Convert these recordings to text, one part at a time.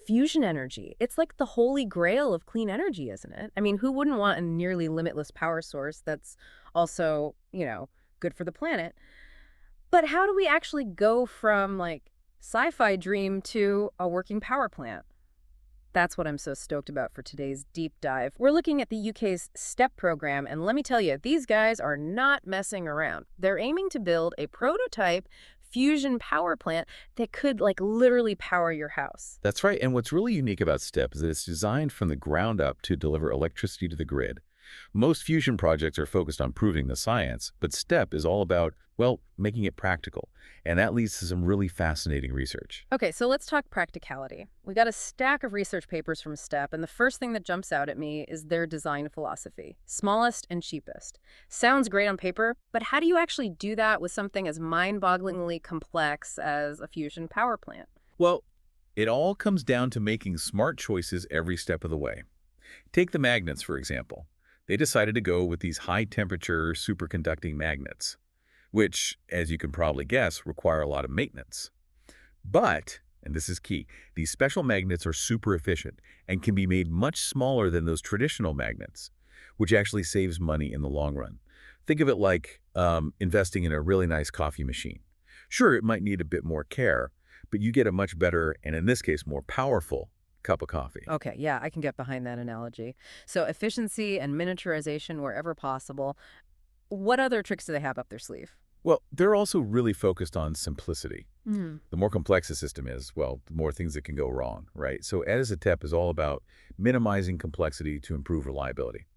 Fusion energy. It's like the holy grail of clean energy, isn't it? I mean, who wouldn't want a nearly limitless power source that's also, good for the planet? But how do we actually go from like sci-fi dream to a working power plant? That's what I'm so stoked about for today's deep dive. We're looking at the UK's STEP program, and let me tell you, these guys are not messing around. They're aiming to build a prototype fusion power plant that could like literally power your house. That's right. And what's really unique about STEP is that it's designed from the ground up to deliver electricity to the grid. Most fusion projects are focused on proving the science, but STEP is all about, well, making it practical. And that leads to some really fascinating research. Okay, so let's talk practicality. We got a stack of research papers from STEP, and the first thing that jumps out at me is their design philosophy. Smallest and cheapest. Sounds great on paper, but how do you actually do that with something as mind-bogglingly complex as a fusion power plant? Well, it all comes down to making smart choices every step of the way. Take the magnets, for example. They decided to go with these high-temperature superconducting magnets, which, as you can probably guess, require a lot of maintenance. But, and this is key, these special magnets are super efficient and can be made much smaller than those traditional magnets, which actually saves money in the long run. Think of it like investing in a really nice coffee machine. Sure, it might need a bit more care, but you get a much better, and in this case, more powerful, cup of coffee. Okay, yeah, I can get behind that analogy. So efficiency and miniaturization wherever possible. What other tricks do they have up their sleeve? Well, they're also really focused on simplicity. Hmm. The more complex the system is, well, the more things that can go wrong, right? So Edisatep is all about minimizing complexity to improve reliability.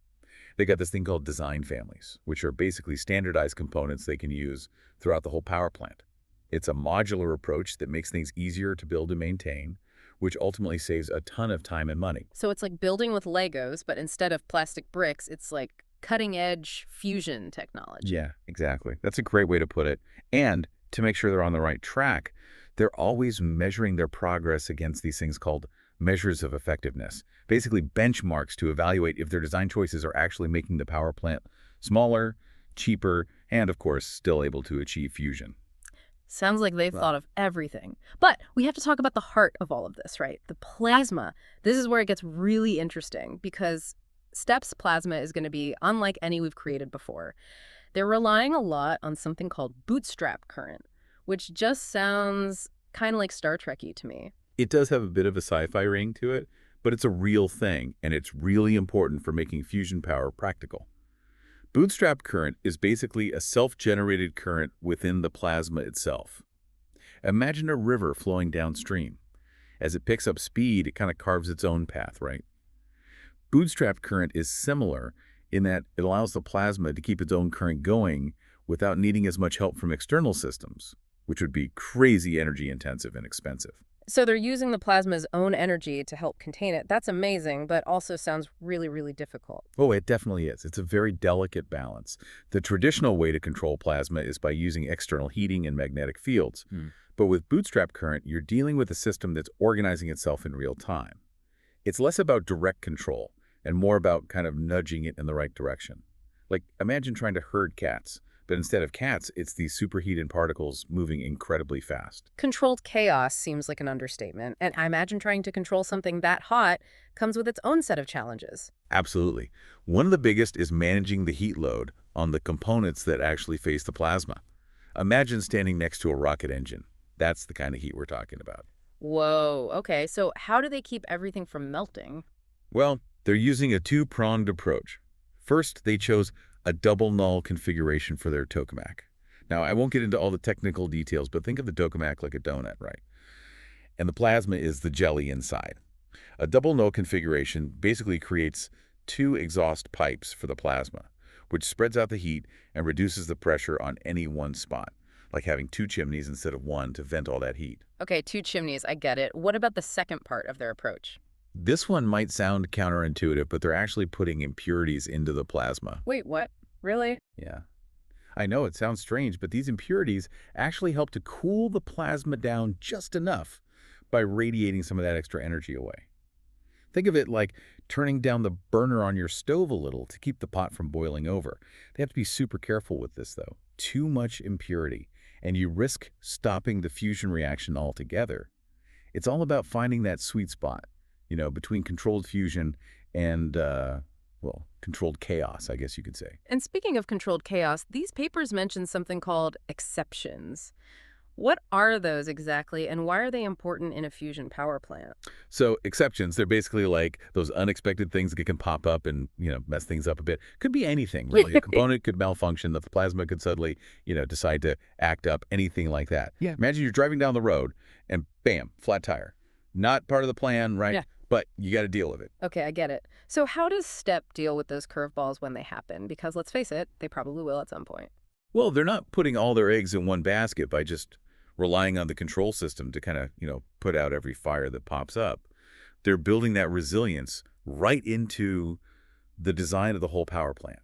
They got this thing called design families, which are basically standardized components they can use throughout the whole power plant. It's a modular approach that makes things easier to build and maintain, which ultimately saves a ton of time and money. So it's like building with Legos, but instead of plastic bricks, it's like cutting-edge fusion technology. Yeah, exactly. That's a great way to put it. And to make sure they're on the right track, they're always measuring their progress against these things called measures of effectiveness, basically benchmarks to evaluate if their design choices are actually making the power plant smaller, cheaper, and of course, still able to achieve fusion. Sounds like they've Wow. thought of everything. But we have to talk about the heart of all of this, right? The plasma. This is where it gets really interesting because STEP's plasma is going to be unlike any we've created before. They're relying a lot on something called bootstrap current, which just sounds kind of like Star Trek-y to me. It does have a bit of a sci-fi ring to it, but it's a real thing, and it's really important for making fusion power practical. Bootstrap current is basically a self-generated current within the plasma itself. Imagine a river flowing downstream. As it picks up speed, it kind of carves its own path, right? Bootstrap current is similar in that it allows the plasma to keep its own current going without needing as much help from external systems, which would be crazy energy intensive and expensive. So they're using the plasma's own energy to help contain it. That's amazing, but also sounds really, really difficult. Oh, it definitely is. It's a very delicate balance. The traditional way to control plasma is by using external heating and magnetic fields. But with bootstrap current, you're dealing with a system that's organizing itself in real time. It's less about direct control and more about kind of nudging it in the right direction. Like, imagine trying to herd cats, but instead of cats, it's these superheated particles moving incredibly fast. Controlled chaos seems like an understatement, and I imagine trying to control something that hot comes with its own set of challenges. Absolutely. One of the biggest is managing the heat load on the components that actually face the plasma. Imagine standing next to a rocket engine. That's the kind of heat we're talking about. Whoa, okay, so how do they keep everything from melting? Well, they're using a two-pronged approach. First, they chose a double null configuration for their tokamak. Now, I won't get into all the technical details, but think of the tokamak like a donut, right? And the plasma is the jelly inside. A double null configuration basically creates two exhaust pipes for the plasma, which spreads out the heat and reduces the pressure on any one spot, like having two chimneys instead of one to vent all that heat. Okay, two chimneys, I get it. What about the second part of their approach? This one might sound counterintuitive, but they're actually putting impurities into the plasma. Wait, what? Really? Yeah. I know it sounds strange, but these impurities actually help to cool the plasma down just enough by radiating some of that extra energy away. Think of it like turning down the burner on your stove a little to keep the pot from boiling over. They have to be super careful with this, though. Too much impurity, and you risk stopping the fusion reaction altogether. It's all about finding that sweet spot, between controlled fusion and, well, controlled chaos, I guess you could say. And speaking of controlled chaos, these papers mention something called exceptions. What are those exactly, and why are they important in a fusion power plant? So exceptions, they're basically like those unexpected things that can pop up and, mess things up a bit. Could be anything, really. A component could malfunction, the plasma could suddenly, decide to act up, anything like that. Yeah. Imagine you're driving down the road and bam, flat tire. Not part of the plan, right? Yeah. But you got to deal with it. Okay, I get it. So how does STEP deal with those curveballs when they happen? Because let's face it, they probably will at some point. Well, they're not putting all their eggs in one basket by just relying on the control system to kind of, put out every fire that pops up. They're building that resilience right into the design of the whole power plant.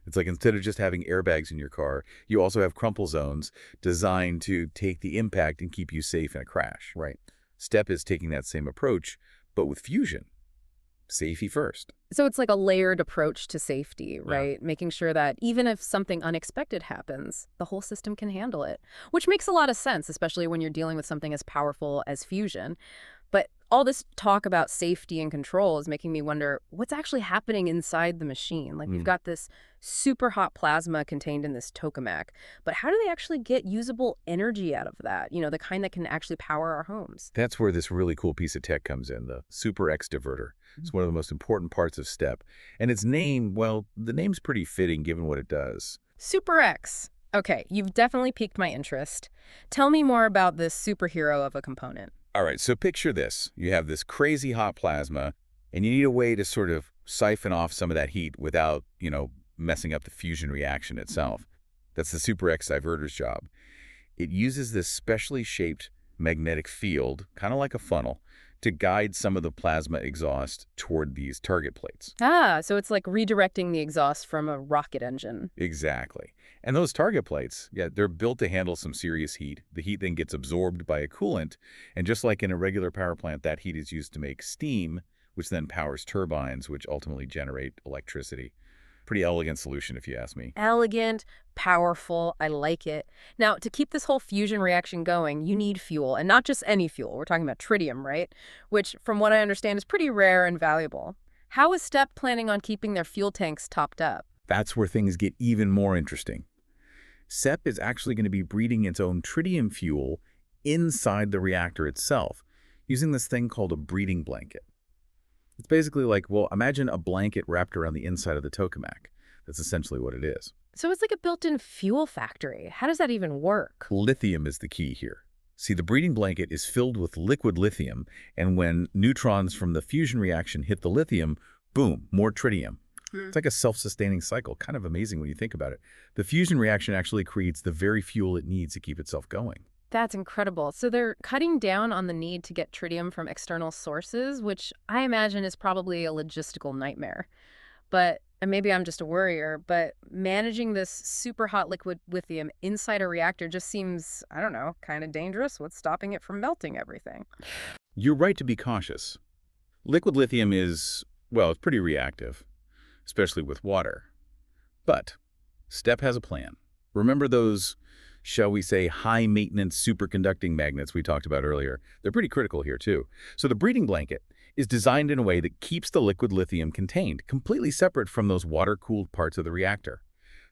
It's like instead of just having airbags in your car, you also have crumple zones designed to take the impact and keep you safe in a crash. Right. STEP is taking that same approach, but with fusion. Safety first. So it's like a layered approach to safety, Yeah. right? Making sure that even if something unexpected happens, the whole system can handle it, which makes a lot of sense, especially when you're dealing with something as powerful as fusion. But all this talk about safety and control is making me wonder what's actually happening inside the machine. Like we've got this super hot plasma contained in this tokamak, but how do they actually get usable energy out of that? The kind that can actually power our homes. That's where this really cool piece of tech comes in, the Super X diverter. It's one of the most important parts of STEP. And its name, well, the name's pretty fitting given what it does. Super X. Okay, you've definitely piqued my interest. Tell me more about this superhero of a component. All right, so picture this. You have this crazy hot plasma, and you need a way to sort of siphon off some of that heat without, messing up the fusion reaction itself. That's the Super X diverter's job. It uses this specially shaped magnetic field, kind of like a funnel, to guide some of the plasma exhaust toward these target plates. Ah, so it's like redirecting the exhaust from a rocket engine. Exactly. And those target plates, yeah, they're built to handle some serious heat. The heat then gets absorbed by a coolant, and just like in a regular power plant, that heat is used to make steam, which then powers turbines, which ultimately generate electricity. Pretty elegant solution, if you ask me. Elegant, powerful, I like it. Now, to keep this whole fusion reaction going, you need fuel, and not just any fuel. We're talking about tritium, right? Which, from what I understand, is pretty rare and valuable. How is STEP planning on keeping their fuel tanks topped up? That's where things get even more interesting. SEP is actually going to be breeding its own tritium fuel inside the reactor itself, using this thing called a breeding blanket. It's basically like, well, imagine a blanket wrapped around the inside of the tokamak. That's essentially what it is. So it's like a built-in fuel factory. How does that even work? Lithium is the key here. See, the breeding blanket is filled with liquid lithium, and when neutrons from the fusion reaction hit the lithium, boom, more tritium. It's like a self-sustaining cycle. Kind of amazing when you think about it. The fusion reaction actually creates the very fuel it needs to keep itself going. That's incredible. So they're cutting down on the need to get tritium from external sources, which I imagine is probably a logistical nightmare. And maybe I'm just a worrier, but managing this super hot liquid lithium inside a reactor just seems, I don't know, kind of dangerous. What's stopping it from melting everything? You're right to be cautious. Liquid lithium is, well, it's pretty reactive, especially with water. But STEP has a plan. Remember those, shall we say, high-maintenance superconducting magnets we talked about earlier? They're pretty critical here, too. So the breeding blanket is designed in a way that keeps the liquid lithium contained, completely separate from those water-cooled parts of the reactor.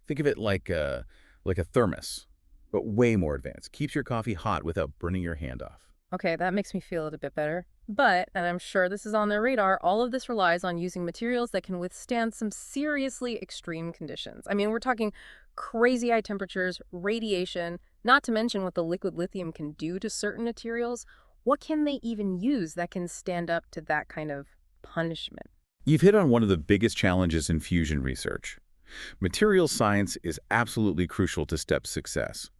Think of it like a thermos, but way more advanced. Keeps your coffee hot without burning your hand off. Okay, that makes me feel a little bit better. But, and I'm sure this is on their radar, all of this relies on using materials that can withstand some seriously extreme conditions. I mean, we're talking crazy high temperatures, radiation, not to mention what the liquid lithium can do to certain materials. What can they even use that can stand up to that kind of punishment? You've hit on one of the biggest challenges in fusion research. Materials science is absolutely crucial to STEP's success.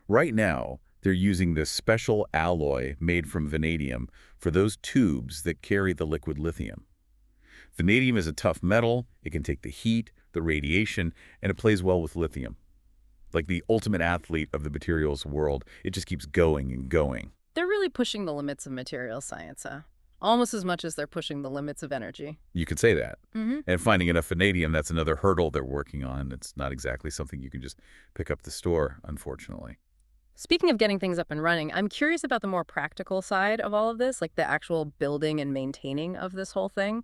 Right now, they're using this special alloy made from vanadium for those tubes that carry the liquid lithium. Vanadium is a tough metal. It can take the heat, the radiation, and it plays well with lithium. Like the ultimate athlete of the materials world, it just keeps going and going. They're really pushing the limits of materials science, huh? Almost as much as they're pushing the limits of energy. You could say that. Mm-hmm. And finding enough vanadium, that's another hurdle they're working on. It's not exactly something you can just pick up at the store, unfortunately. Speaking of getting things up and running, I'm curious about the more practical side of all of this, like the actual building and maintaining of this whole thing.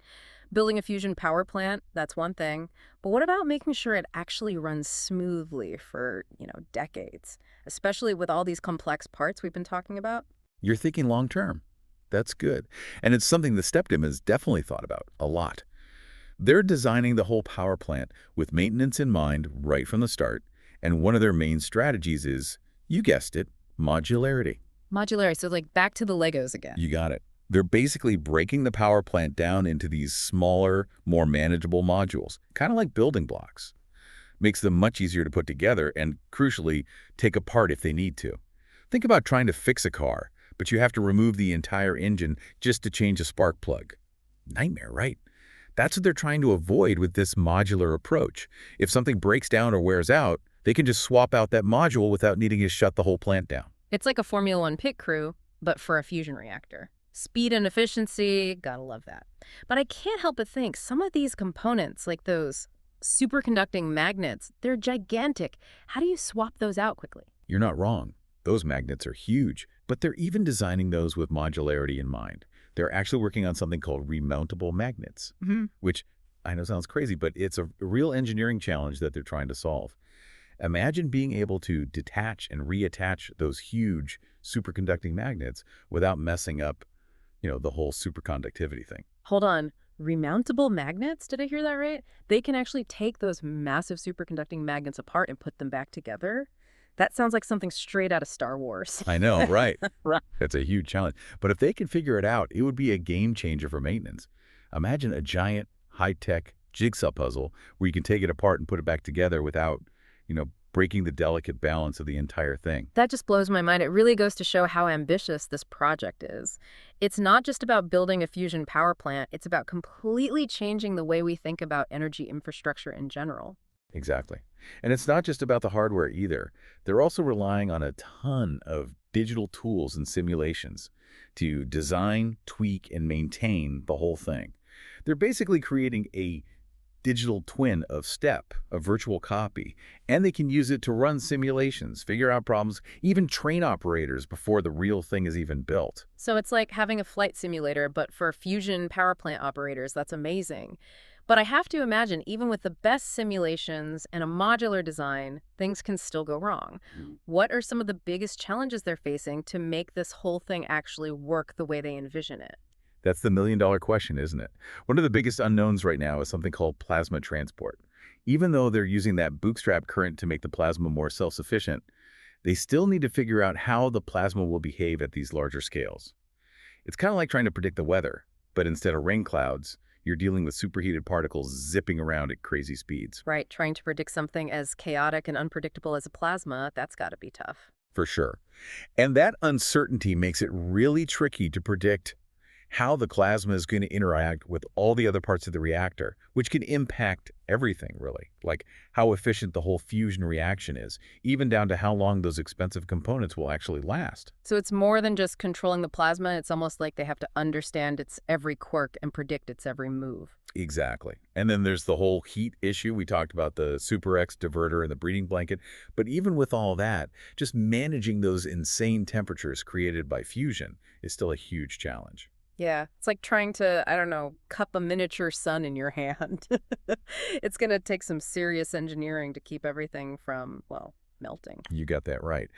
Building a fusion power plant, that's one thing. But what about making sure it actually runs smoothly for, decades, especially with all these complex parts we've been talking about? You're thinking long term. That's good. And it's something the STEP team has definitely thought about a lot. They're designing the whole power plant with maintenance in mind right from the start, and one of their main strategies is, you guessed it, modularity. Modularity, so like back to the Legos again. You got it. They're basically breaking the power plant down into these smaller, more manageable modules, kind of like building blocks. Makes them much easier to put together and, crucially, take apart if they need to. Think about trying to fix a car, but you have to remove the entire engine just to change a spark plug. Nightmare, right? That's what they're trying to avoid with this modular approach. If something breaks down or wears out, they can just swap out that module without needing to shut the whole plant down. It's like a Formula One pit crew, but for a fusion reactor. Speed and efficiency, gotta love that. But I can't help but think some of these components, like those superconducting magnets, they're gigantic. How do you swap those out quickly? You're not wrong. Those magnets are huge, but they're even designing those with modularity in mind. They're actually working on something called remountable magnets, which I know sounds crazy, but it's a real engineering challenge that they're trying to solve. Imagine being able to detach and reattach those huge superconducting magnets without messing up, the whole superconductivity thing. Hold on. Remountable magnets? Did I hear that right? They can actually take those massive superconducting magnets apart and put them back together? That sounds like something straight out of Star Wars. I know, right? Right. That's a huge challenge. But if they can figure it out, it would be a game changer for maintenance. Imagine a giant, high-tech jigsaw puzzle where you can take it apart and put it back together without, breaking the delicate balance of the entire thing. That just blows my mind. It really goes to show how ambitious this project is. It's not just about building a fusion power plant, it's about completely changing the way we think about energy infrastructure in general. Exactly. And it's not just about the hardware either. They're also relying on a ton of digital tools and simulations to design, tweak, and maintain the whole thing. They're basically creating a digital twin of STEP, a virtual copy, and they can use it to run simulations, figure out problems, even train operators before the real thing is even built. So it's like having a flight simulator, but for fusion power plant operators. That's amazing. But I have to imagine, even with the best simulations and a modular design, things can still go wrong. What are some of the biggest challenges they're facing to make this whole thing actually work the way they envision it? That's the million-dollar question, isn't it? One of the biggest unknowns right now is something called plasma transport. Even though they're using that bootstrap current to make the plasma more self-sufficient, they still need to figure out how the plasma will behave at these larger scales. It's kind of like trying to predict the weather, but instead of rain clouds, you're dealing with superheated particles zipping around at crazy speeds. Right, trying to predict something as chaotic and unpredictable as a plasma, that's got to be tough. For sure. And that uncertainty makes it really tricky to predict how the plasma is going to interact with all the other parts of the reactor, which can impact everything, really, like how efficient the whole fusion reaction is, even down to how long those expensive components will actually last. So it's more than just controlling the plasma. It's almost like they have to understand its every quirk and predict its every move. Exactly. And then there's the whole heat issue. We talked about the Super X diverter and the breeding blanket. But even with all that, just managing those insane temperatures created by fusion is still a huge challenge. Yeah, it's like trying to, I don't know, cup a miniature sun in your hand. It's going to take some serious engineering to keep everything from, well, melting. You got that right.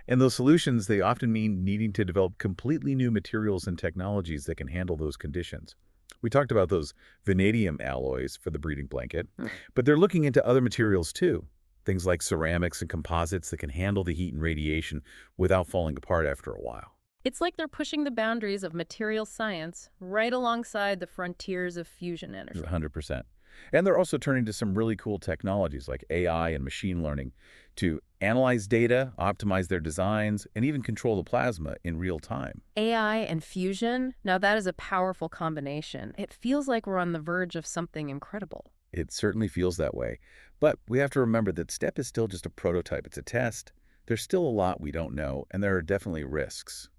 And those solutions, they often mean needing to develop completely new materials and technologies that can handle those conditions. We talked about those vanadium alloys for the breeding blanket, but they're looking into other materials too. Things like ceramics and composites that can handle the heat and radiation without falling apart after a while. It's like they're pushing the boundaries of material science right alongside the frontiers of fusion energy. 100%. And they're also turning to some really cool technologies like AI and machine learning to analyze data, optimize their designs, and even control the plasma in real time. AI and fusion, now that is a powerful combination. It feels like we're on the verge of something incredible. It certainly feels that way. But we have to remember that STEP is still just a prototype. It's a test. There's still a lot we don't know, and there are definitely risks.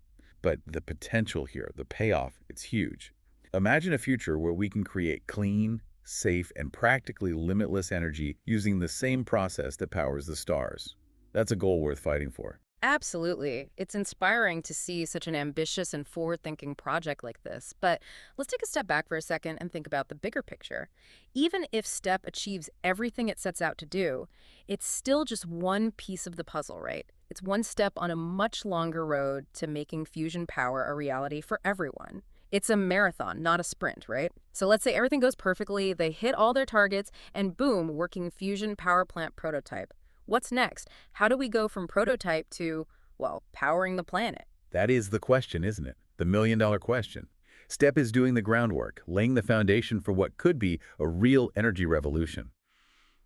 But the potential here, the payoff, it's huge. Imagine a future where we can create clean, safe, and practically limitless energy using the same process that powers the stars. That's a goal worth fighting for. Absolutely. It's inspiring to see such an ambitious and forward-thinking project like this. But let's take a step back for a second and think about the bigger picture. Even if STEP achieves everything it sets out to do, it's still just one piece of the puzzle, right? It's one step on a much longer road to making fusion power a reality for everyone. It's a marathon, not a sprint, right? So let's say everything goes perfectly, they hit all their targets, and boom, working fusion power plant prototype. What's next? How do we go from prototype to, well, powering the planet? That is the question, isn't it? The million-dollar question. STEP is doing the groundwork, laying the foundation for what could be a real energy revolution.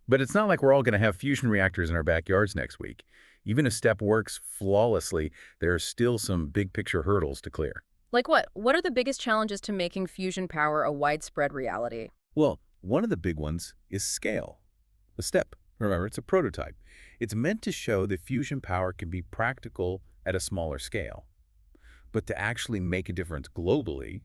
But it's not like we're all going to have fusion reactors in our backyards next week. Even if STEP works flawlessly, there are still some big picture hurdles to clear. Like what? What are the biggest challenges to making fusion power a widespread reality? Well, one of the big ones is scale. The STEP, remember, it's a prototype. It's meant to show that fusion power can be practical at a smaller scale. But to actually make a difference globally,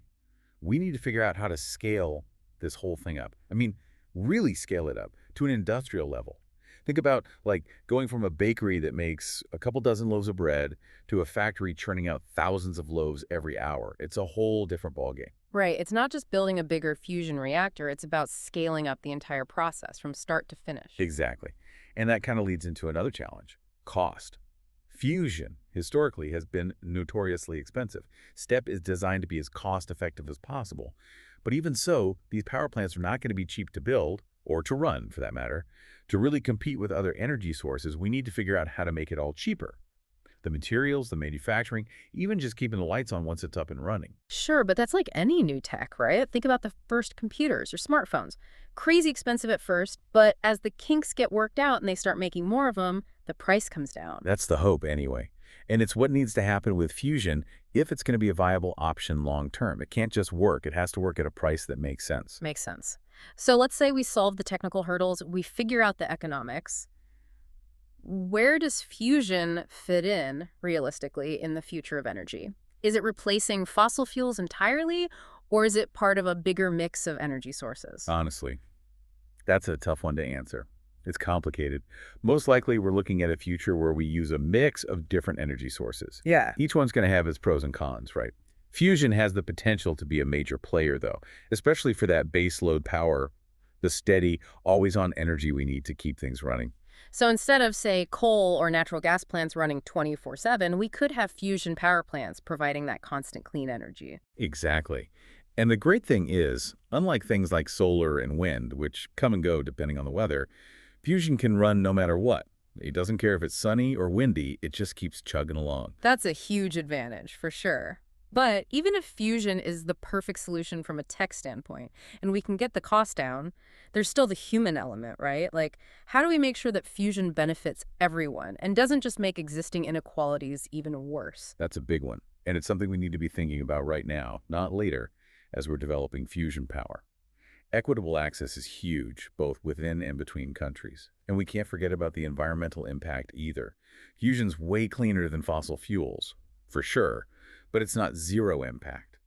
we need to figure out how to scale this whole thing up. I mean, really scale it up to an industrial level. Think about like going from a bakery that makes a couple dozen loaves of bread to a factory churning out thousands of loaves every hour. It's a whole different ballgame. Right, it's not just building a bigger fusion reactor, it's about scaling up the entire process from start to finish. Exactly. And that kind of leads into another challenge, cost. Fusion, historically, has been notoriously expensive. STEP is designed to be as cost-effective as possible. But even so, these power plants are not going to be cheap to build, or to run, for that matter. To really compete with other energy sources, we need to figure out how to make it all cheaper. The materials, the manufacturing, even just keeping the lights on once it's up and running. Sure, but that's like any new tech, right? Think about the first computers or smartphones. Crazy expensive at first, but as the kinks get worked out and they start making more of them, the price comes down. That's the hope, anyway. And it's what needs to happen with fusion if it's going to be a viable option long term. It can't just work. It has to work at a price that makes sense. Makes sense. So let's say we solve the technical hurdles, we figure out the economics. Where does fusion fit in, realistically, in the future of energy? Is it replacing fossil fuels entirely, or is it part of a bigger mix of energy sources? Honestly, that's a tough one to answer. It's complicated. Most likely, we're looking at a future where we use a mix of different energy sources. Yeah. Each one's going to have its pros and cons, right? Fusion has the potential to be a major player, though, especially for that base load power, the steady, always-on energy we need to keep things running. So instead of, say, coal or natural gas plants running 24/7, we could have fusion power plants providing that constant clean energy. Exactly. And the great thing is, unlike things like solar and wind, which come and go depending on the weather, fusion can run no matter what. It doesn't care if it's sunny or windy, it just keeps chugging along. That's a huge advantage, for sure. But even if fusion is the perfect solution from a tech standpoint, and we can get the cost down, there's still the human element, right? Like, how do we make sure that fusion benefits everyone and doesn't just make existing inequalities even worse? That's a big one. And it's something we need to be thinking about right now, not later, as we're developing fusion power. Equitable access is huge, both within and between countries. And we can't forget about the environmental impact either. Fusion's way cleaner than fossil fuels, for sure, but it's not zero impact.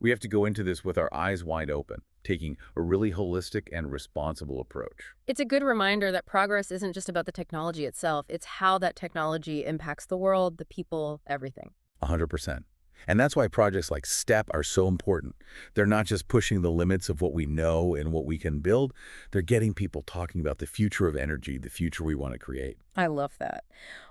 We have to go into this with our eyes wide open, taking a really holistic and responsible approach. It's a good reminder that progress isn't just about the technology itself, it's how that technology impacts the world, the people, everything. 100%. And that's why projects like STEP are so important. They're not just pushing the limits of what we know and what we can build. They're getting people talking about the future of energy, the future we want to create. I love that.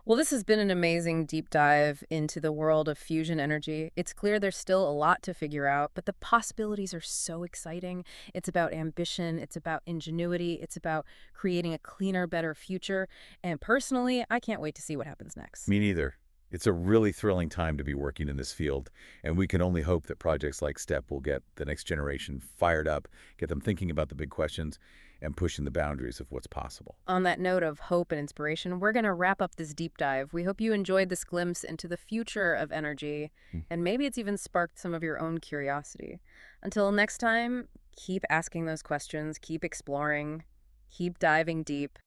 Well, this has been an amazing deep dive into the world of fusion energy. It's clear there's still a lot to figure out, but the possibilities are so exciting. It's about ambition, it's about ingenuity, it's about creating a cleaner, better future. And personally, I can't wait to see what happens next. Me neither. It's a really thrilling time to be working in this field, and we can only hope that projects like STEP will get the next generation fired up, get them thinking about the big questions, and pushing the boundaries of what's possible. On that note of hope and inspiration, we're going to wrap up this deep dive. We hope you enjoyed this glimpse into the future of energy, and maybe it's even sparked some of your own curiosity. Until next time, keep asking those questions, keep exploring, keep diving deep.